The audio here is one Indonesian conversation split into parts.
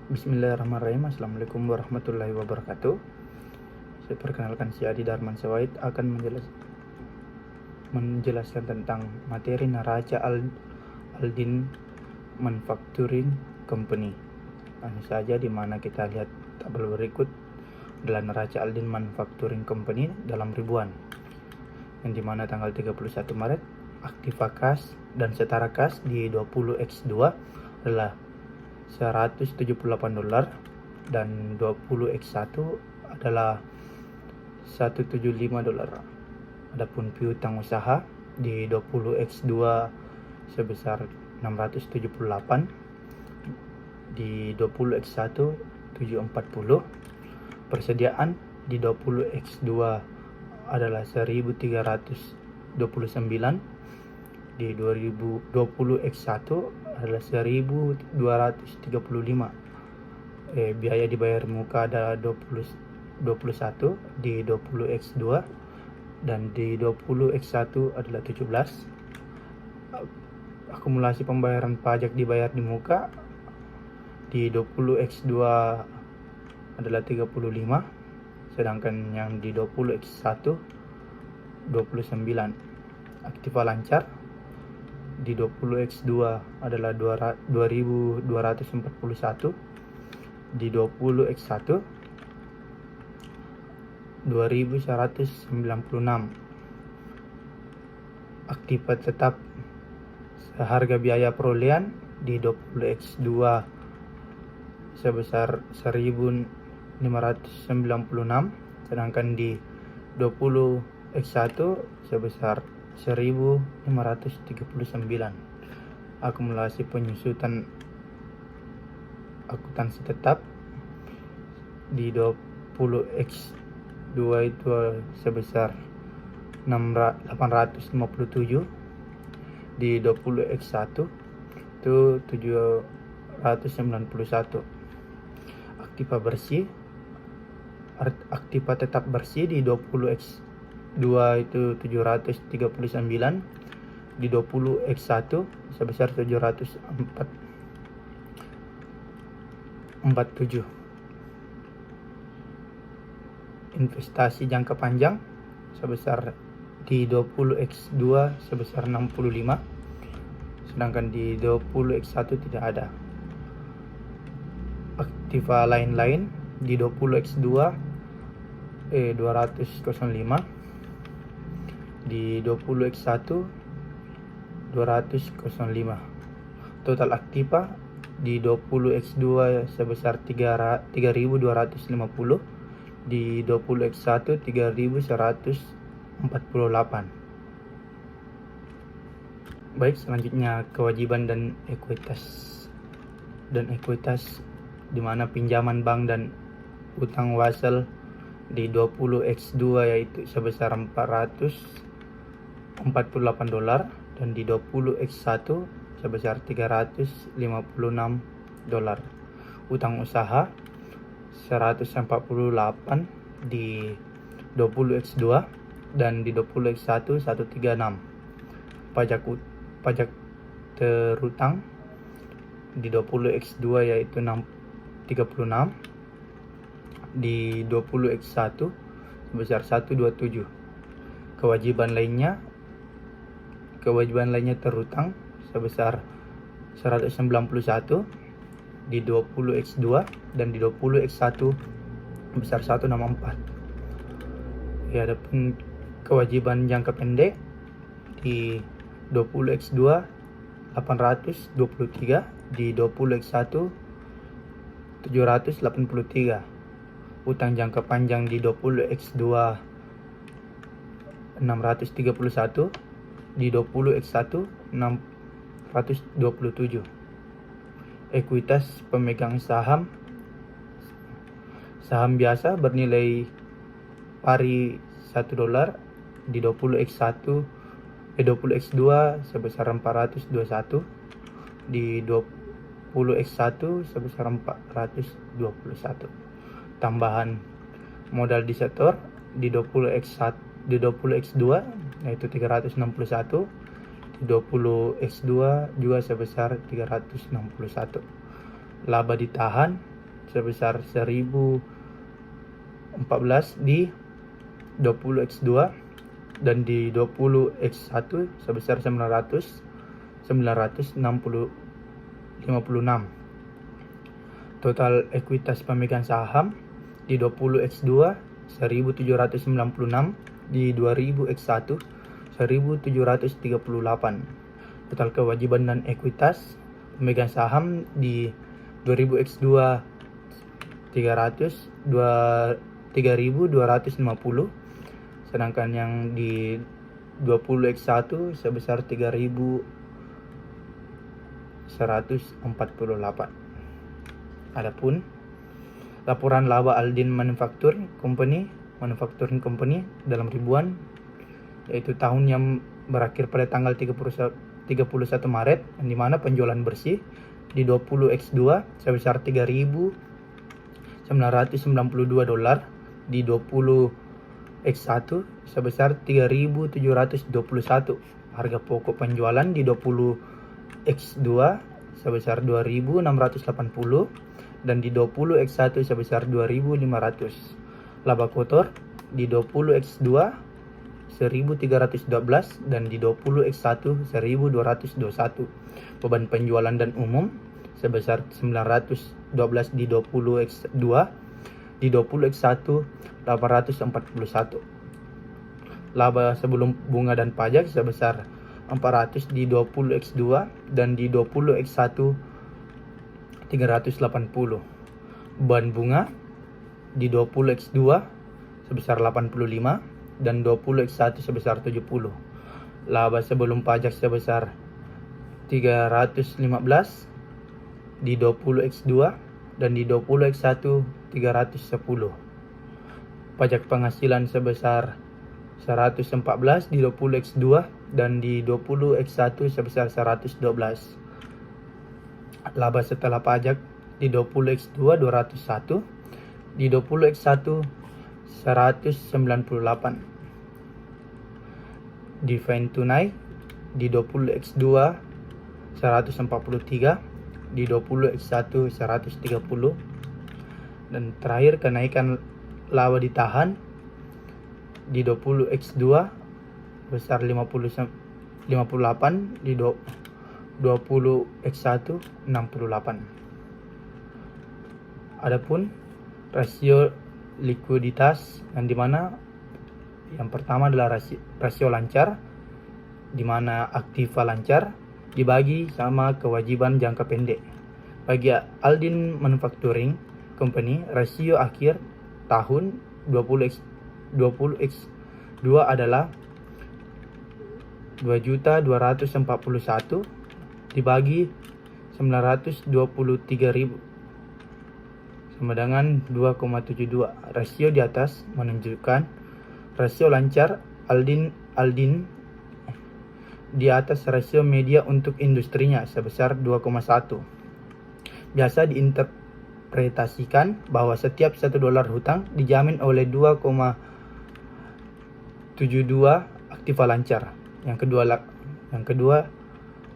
Bismillahirrahmanirrahim. Assalamualaikum warahmatullahi wabarakatuh. Saya perkenalkan, si Adi Darman Sawait akan menjelaskan tentang materi neraca Aldin Manufacturing Company. Langsung saja, di mana kita lihat tabel berikut adalah neraca Aldin Manufacturing Company dalam ribuan, yang dimana tanggal 31 Maret aktiva kas dan setara kas di 20x2 adalah $178 dan 20x1 adalah $175. Adapun piutang usaha di 20x2 sebesar 678, di 20x1 740. Persediaan di 20x2 adalah 1329, di 2020x1 adalah 1235. Biaya dibayar muka adalah 21 di 20x2, dan di 20x1 adalah 17. Akumulasi pembayaran pajak dibayar di muka di 20x2 adalah 35, sedangkan yang di 20x1 29. Aktiva lancar di 20x2 adalah 2241, di 20x1 2196. Aktiva tetap seharga biaya perolehan di 20x2 sebesar 1596, sedangkan di 20x1 sebesar 1539. Akumulasi penyusutan akuntansi tetap di 20x2 itu sebesar 857, di 20x1 itu 791. Aktiva tetap bersih di 20x2 itu 739, di 20x1 sebesar 747. Investasi jangka panjang sebesar di 20x2 sebesar 65, sedangkan di 20x1 tidak ada. Aktiva lain-lain di 20x2 205, di 20x1 205. Total aktiva di 20x2 sebesar 3250, di 20x1 3148. Baik, selanjutnya kewajiban dan ekuitas. Di mana pinjaman bank dan utang wasal di 20x2 yaitu sebesar $448, dan di 20x1 sebesar $356. Utang usaha 148 di 20x2, dan di 20x1 136. Pajak terutang di 20x2 yaitu 36, di 20x1 sebesar 127. Kewajiban lainnya terutang sebesar 191 di 20x2, dan di 20x1 sebesar 164. Adapun kewajiban jangka pendek di 20x2 823, di 20x1 783. Utang jangka panjang di 20x2 631, di 20x1 627. Ekuitas pemegang saham biasa bernilai pari $1 di 20x2 sebesar 421, di 20x1 sebesar 421. Tambahan modal di setor di 20x2 yaitu 361, di 20x2 juga sebesar 361. Laba ditahan sebesar 1014 di 20x2 dan di 20x1 sebesar 956. Total ekuitas pemegang saham di 20x2 1796, di 2000x1 1738. Total kewajiban dan ekuitas pemegang saham di 2000x2 3250, sedangkan yang di 20x1 sebesar 3148. Adapun laporan laba Aldin Manufacturing Company dalam ribuan, yaitu tahun yang berakhir pada tanggal 31 Maret, di mana penjualan bersih di 20x2 sebesar $3.992, di 20x1 sebesar 3.721. Harga pokok penjualan di 20x2 sebesar 2.680 dan di 20x1 sebesar 2.500. Laba kotor di 20x2 1.312 dan di 20x1 1.221. Beban penjualan dan umum sebesar 912 di 20x2, di 20x1 841. Laba sebelum bunga dan pajak sebesar 400 di 20x2 dan di 20x1 380. Beban bunga di 20x2 sebesar 85 dan 20x1 sebesar 70. Laba sebelum pajak sebesar 315 di 20x2 dan di 20x1 310. Pajak penghasilan sebesar 114 di 20x2 dan di 20x1 sebesar 112. Laba setelah pajak di 20x2 201, di 20x1 198. Dividen tunai di 20x2 143, di 20x1 130. Dan terakhir kenaikan laba ditahan di 20x2 besar 58, di 20x1 68. Adapun rasio likuiditas, yang dimana yang pertama adalah rasio lancar, dimana aktiva lancar dibagi sama kewajiban jangka pendek. Bagi Aldin Manufacturing Company, rasio akhir tahun 20x2 adalah 2.241 dibagi 923.000 sama dengan 2,72. Rasio di atas menunjukkan rasio lancar Aldin di atas rasio media untuk industrinya sebesar 2,1. Biasa diinterpretasikan bahwa setiap $1 hutang dijamin oleh 2,72 aktiva lancar. Yang kedua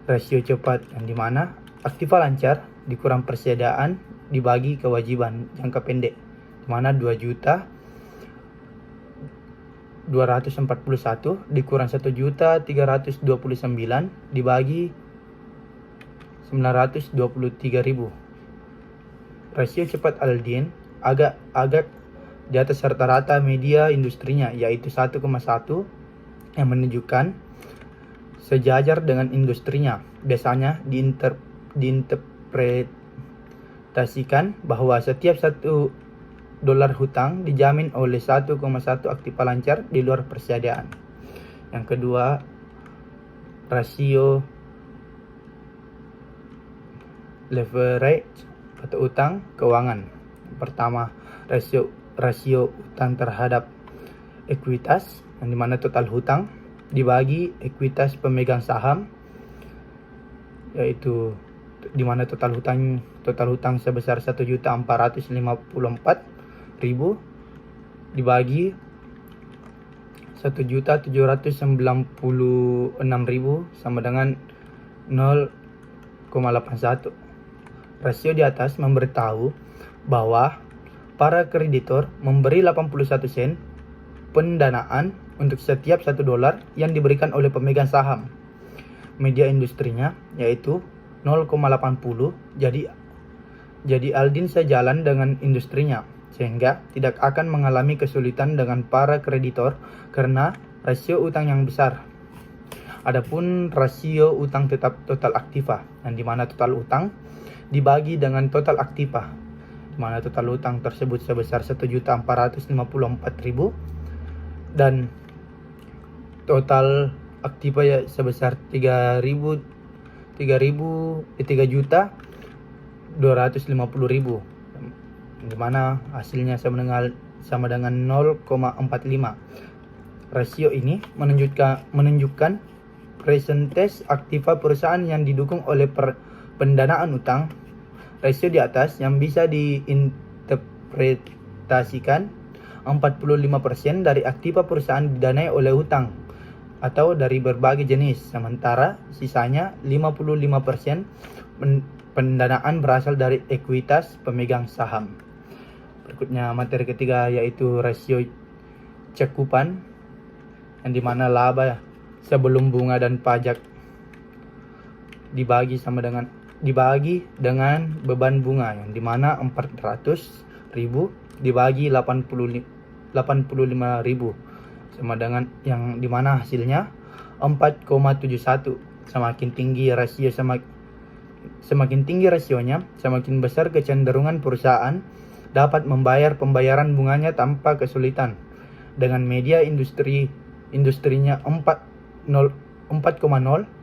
rasio cepat, yang dimana aktiva lancar dikurang persediaan dibagi kewajiban jangka pendek, dimana 2.241 dikurang 1.329 dibagi 923.000. Rasio cepat Aldin agak di atas rata-rata media industrinya, yaitu 1,1, yang menunjukkan sejajar dengan industrinya. Biasanya diinterpretasikan bahwa setiap $1 hutang dijamin oleh 1,1 aktiva lancar di luar persediaan. Yang kedua, rasio leverage atau utang keuangan. Pertama, rasio utang terhadap ekuitas, yang dimana total hutang dibagi ekuitas pemegang saham, yaitu dimana total hutang sebesar 1.454.000 dibagi 1.796.000 sama dengan 0,81. rasio di atas memberitahu bahwa para kreditor memberi 81 sen pendanaan untuk setiap $1 yang diberikan oleh pemegang saham. Media industrinya yaitu 0,80, jadi Aldin sejalan dengan industrinya, sehingga tidak akan mengalami kesulitan dengan para kreditor karena rasio utang yang besar. Adapun rasio utang tetap total aktiva, yang dimana total utang dibagi dengan total aktiva, di mana total utang tersebut sebesar 1.454.000 dan total aktiva ya sebesar 3.250.000, di mana hasilnya sama dengan 0,45. Rasio ini menunjukkan presentase aktiva perusahaan yang didukung oleh pendanaan utang. Rasio di atas yang bisa diinterpretasikan 45% dari aktiva perusahaan didanai oleh hutang atau dari berbagai jenis, sementara sisanya 55% pendanaan berasal dari ekuitas pemegang saham. Berikutnya materi ketiga yaitu rasio cakupan, yang dimana laba sebelum bunga dan pajak dibagi dengan beban bunga, yang dimana 400.000 dibagi 85.000 sama dengan yang dimana hasilnya 4,71. Semakin tinggi rasionya, semakin besar kecenderungan perusahaan dapat membayar pembayaran bunganya tanpa kesulitan. Dengan media industrinya 4,0,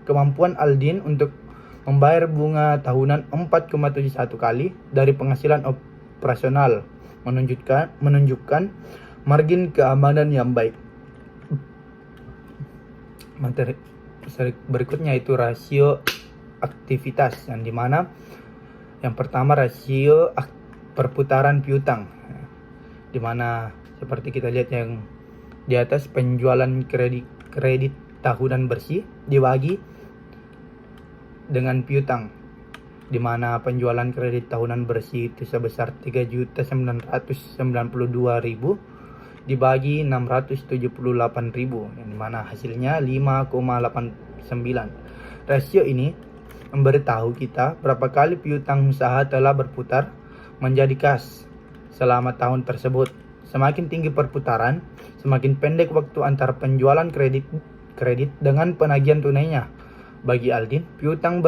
kemampuan Aldin untuk membayar bunga tahunan 4,71 kali dari penghasilan operasional menunjukkan margin keamanan yang baik. Materi berikutnya itu rasio aktivitas, yang dimana yang pertama rasio perputaran piutang, dimana seperti kita lihat yang di atas, penjualan kredit tahunan bersih dibagi dengan piutang, dimana penjualan kredit tahunan bersih itu sebesar 3.992.000 dibagi 678.000, yang dimana hasilnya 5,89. Rasio ini memberitahu kita berapa kali piutang usaha telah berputar menjadi kas selama tahun tersebut. Semakin tinggi perputaran, semakin pendek waktu antara penjualan kredit dengan penagihan tunainya. Bagi Aldin, piutang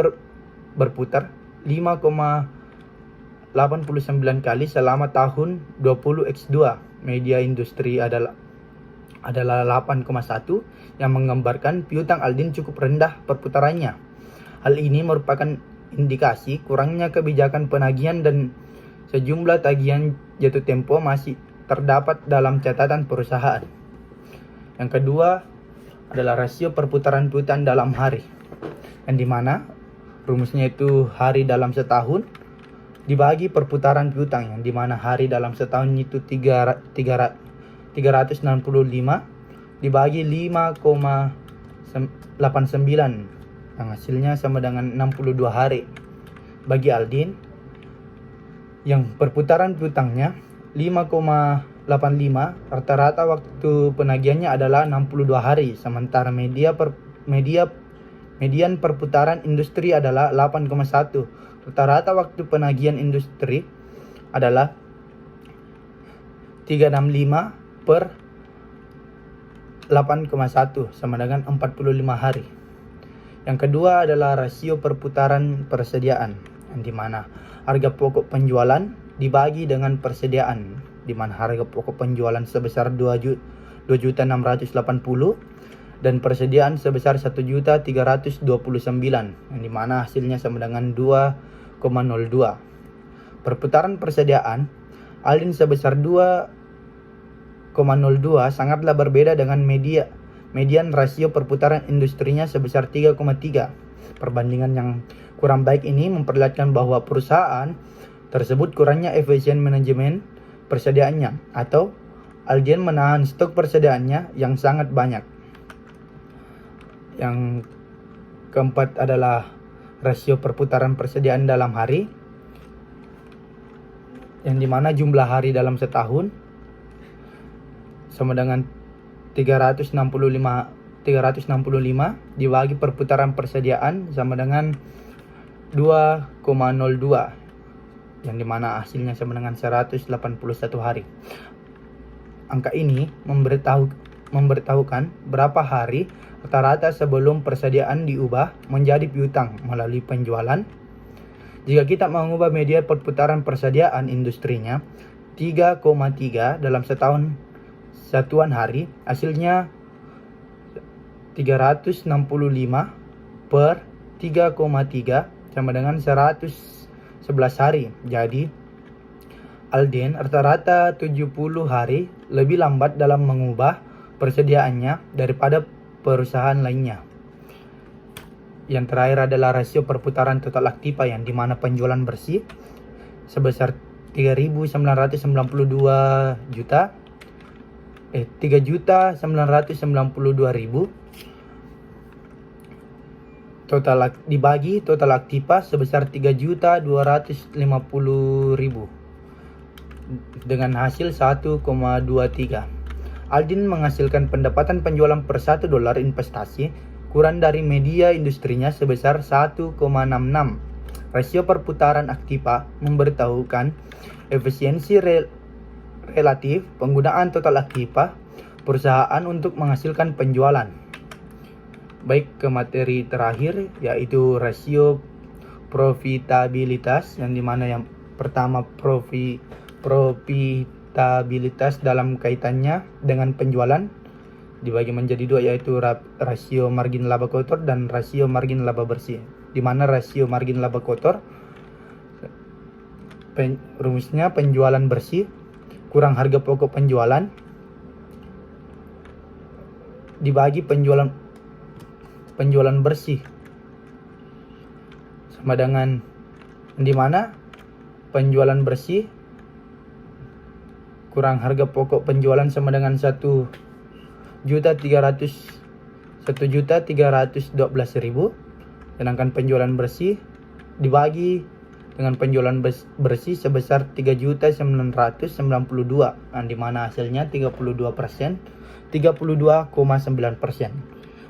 berputar 5,89 kali selama tahun 20x2. Media industri adalah 8,1 yang menggambarkan piutang Aldin cukup rendah perputarannya. Hal ini merupakan indikasi kurangnya kebijakan penagihan dan sejumlah tagihan jatuh tempo masih terdapat dalam catatan perusahaan. Yang kedua adalah rasio perputaran piutang dalam hari, yang dimana rumusnya itu hari dalam setahun dibagi perputaran piutang, yang dimana hari dalam setahun itu 365 dibagi 5,89, yang hasilnya sama dengan 62 hari. Bagi Aldin yang perputaran piutangnya 5,85, rata-rata waktu penagihannya adalah 62 hari, sementara median perputaran industri adalah 8,1. Rata-rata waktu penagihan industri adalah 365 per 8,1 sama dengan 45 hari. Yang kedua adalah rasio perputaran persediaan, yang dimana harga pokok penjualan dibagi dengan persediaan, dimana harga pokok penjualan sebesar 2.680 dan persediaan sebesar 1.329, yang dimana hasilnya sama dengan 2,02. Perputaran persediaan Aldin sebesar 2,02 sangatlah berbeda dengan median rasio perputaran industrinya sebesar 3,3. Perbandingan yang kurang baik ini memperlihatkan bahwa perusahaan tersebut kurangnya efisien manajemen persediaannya, atau Aldin menahan stok persediaannya yang sangat banyak. Yang keempat adalah rasio perputaran persediaan dalam hari, yang dimana jumlah hari dalam setahun sama dengan 365 dibagi perputaran persediaan sama dengan 2,02, yang dimana hasilnya sama dengan 181 hari. Angka ini memberitahukan berapa hari rata-rata sebelum persediaan diubah menjadi piutang melalui penjualan. Jika kita mengubah media perputaran persediaan industrinya 3,3 dalam setahun satuan hari, hasilnya 365 per 3,3 sama dengan 111 hari. Jadi Alden rata-rata 70 hari lebih lambat dalam mengubah persediaannya daripada perusahaan lainnya. Yang terakhir adalah rasio perputaran total aktiva, yang dimana penjualan bersih sebesar 3.992.000 total dibagi total aktiva sebesar 3.250.000 dengan hasil 1,23. Alden menghasilkan pendapatan penjualan per $1 investasi kurang dari media industrinya sebesar 1,66. Rasio perputaran aktiva memberitahukan efisiensi relatif penggunaan total aktiva perusahaan untuk menghasilkan penjualan. Baik, ke materi terakhir yaitu rasio profitabilitas, yang dimana yang pertama profitabilitas dalam kaitannya dengan penjualan dibagi menjadi dua, yaitu rasio margin laba kotor dan rasio margin laba bersih. Di mana rasio margin laba kotor rumusnya penjualan bersih kurang harga pokok penjualan dibagi penjualan bersih sama dengan, di mana penjualan bersih kurang harga pokok penjualan sama dengan 1.312.000, sedangkan penjualan bersih dibagi dengan penjualan bersih sebesar 3.992.000, di mana hasilnya 32%, 32,9%.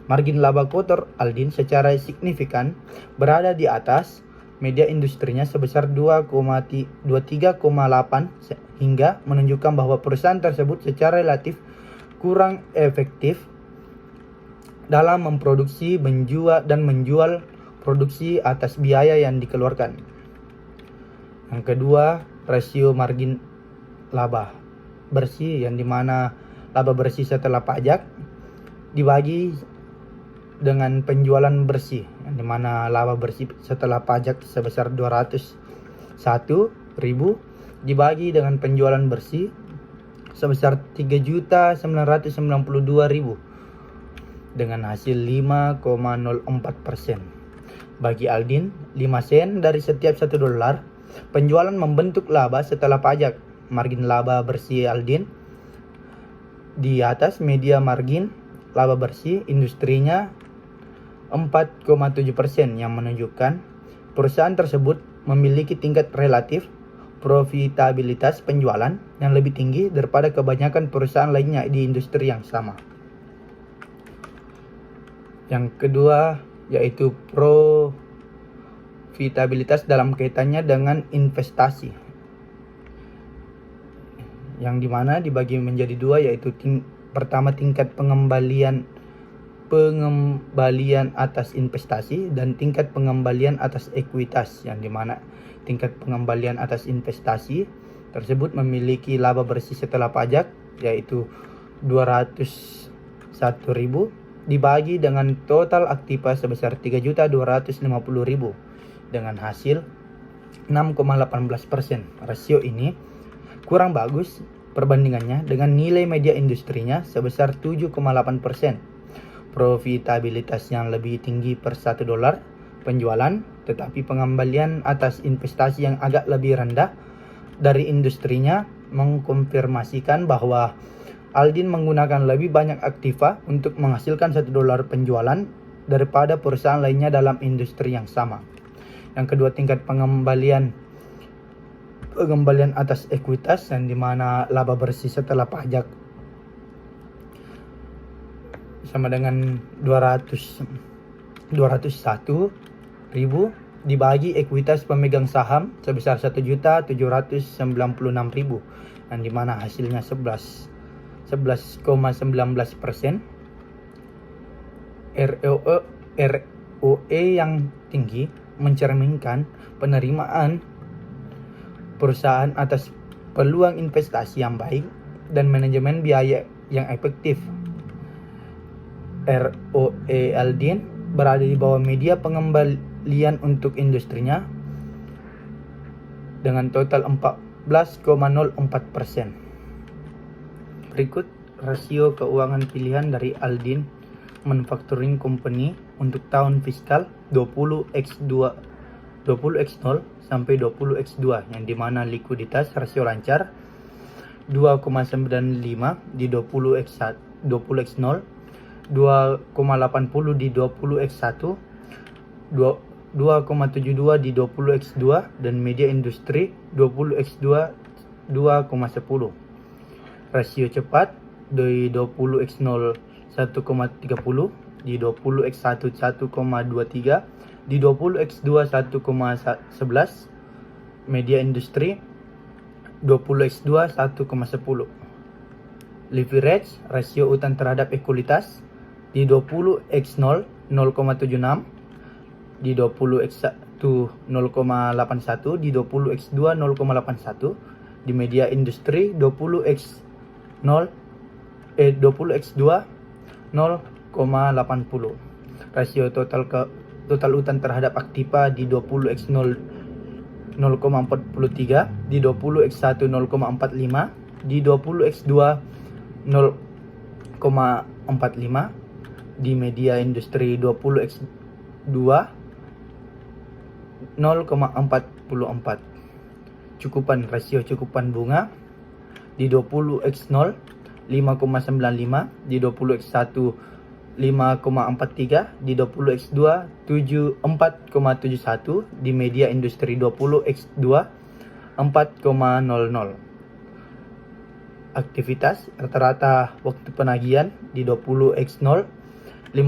Margin laba kotor Alden secara signifikan berada di atas media industrinya sebesar 23,8 hingga menunjukkan bahwa perusahaan tersebut secara relatif kurang efektif dalam memproduksi, menjual produksi atas biaya yang dikeluarkan. Yang kedua, rasio margin laba bersih, yang dimana laba bersih setelah pajak dibagi dengan penjualan bersih, yang dimana laba bersih setelah pajak sebesar 201.000 dibagi dengan penjualan bersih sebesar 3.992.000 dengan hasil 5,04%. Bagi Alden, 5 sen dari setiap $1 penjualan membentuk laba setelah pajak. Margin laba bersih Alden di atas media margin laba bersih industrinya 4,7%, yang menunjukkan perusahaan tersebut memiliki tingkat relatif profitabilitas penjualan yang lebih tinggi daripada kebanyakan perusahaan lainnya di industri yang sama. Yang kedua yaitu profitabilitas dalam kaitannya dengan investasi, yang dimana dibagi menjadi dua, yaitu pertama tingkat pengembalian atas investasi dan tingkat pengembalian atas ekuitas, yang dimana tingkat pengembalian atas investasi tersebut memiliki laba bersih setelah pajak yaitu 201.000 dibagi dengan total aktiva sebesar 3.250.000 dengan hasil 6,18%. Rasio ini kurang bagus perbandingannya dengan nilai media industrinya sebesar 7,8%. Profitabilitas yang lebih tinggi per $1 penjualan, tetapi pengembalian atas investasi yang agak lebih rendah dari industrinya mengkonfirmasikan bahwa Alden menggunakan lebih banyak aktiva untuk menghasilkan $1 penjualan daripada perusahaan lainnya dalam industri yang sama. Yang kedua, tingkat pengembalian pengembalian atas ekuitas yang dimana laba bersih setelah pajak sama dengan 201.000 dibagi ekuitas pemegang saham sebesar 1.796.000 yang dimana hasilnya 11,19%. ROE yang tinggi mencerminkan penerimaan perusahaan atas peluang investasi yang baik dan manajemen biaya yang efektif. ROE Aldin berada di bawah media pengembalian untuk industrinya dengan total 14,04%. Berikut rasio keuangan pilihan dari Aldin Manufacturing Company untuk tahun fiskal 20x0 sampai 20x2 yang dimana likuiditas rasio lancar 2,95 di 20x0, 2,80 di 20x1, 2,72 di 20x2 dan media industri 20x2 2,10. Rasio cepat di 20x0 1,30, di 20x1 1,23, di 20x2 1,11, media industri 20x2 1,10. Leverage rasio utang terhadap ekuitas di 20x0 0,76, di 20x1 0,81, di 20x2 0,81, di media industri 20x2 0,80. Rasio total utang terhadap aktiva di 20x0 0,43, di 20x1 0,45, di 20x2 0,45, di media industri 20x2 0,44. Rasio cukupan bunga di 20x0 5,95, di 20x1 5,43, di 20x2 4,71, di media industri 20x2 4,00. Aktivitas rata-rata waktu penagihan di 20x0 55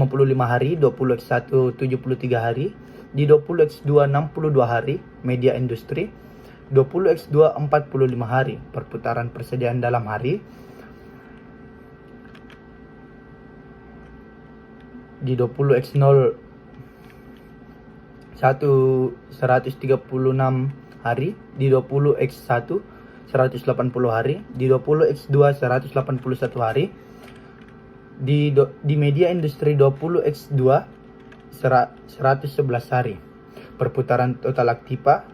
hari, 20x1 73 hari, di 20x2 62 hari, media industri 20x2 45 hari. Perputaran persediaan dalam hari di 20x0 136 hari, di 20x1 180 hari, di 20x2 181 hari, di media industri 20x2 111 hari. Perputaran total aktiva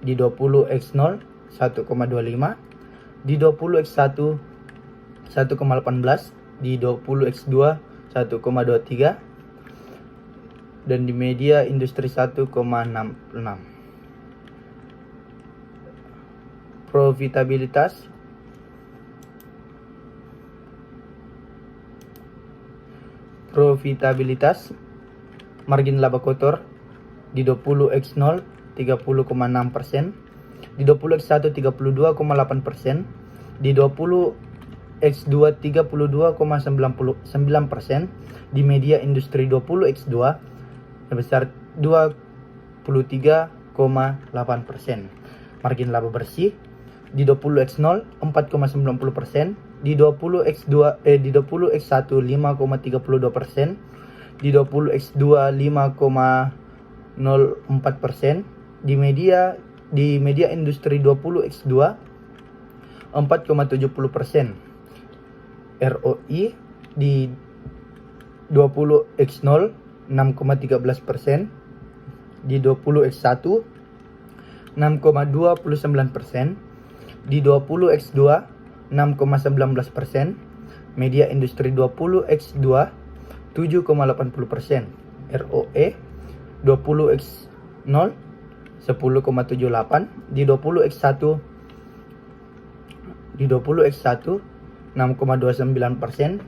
di 20x0 1,25, di 20x1 1,18, di 20x2 1,23 dan di media industri 1,66. Profitabilitas margin laba kotor di 20x0 30,6%, di 20x1 32,8%, di 20x2 32,99%, di media industri 20x2 sebesar 23,8%. Margin laba bersih di 20x0 4,90%, di 20x1 5,32%, di 20x2 5,04%, di media industri 20x2 4,70%. ROI di 20x0 6,13%, di 20x1 6,29%, di 20x2 6,19%, media industri 20x2 7,80%. ROE 20x0 10,78, di 20x1 6,29%,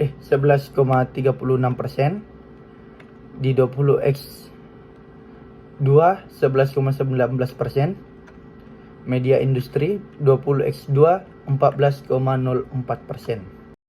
11,36%, di 20x2 2 11,19%, media industri 20x2 14,04%.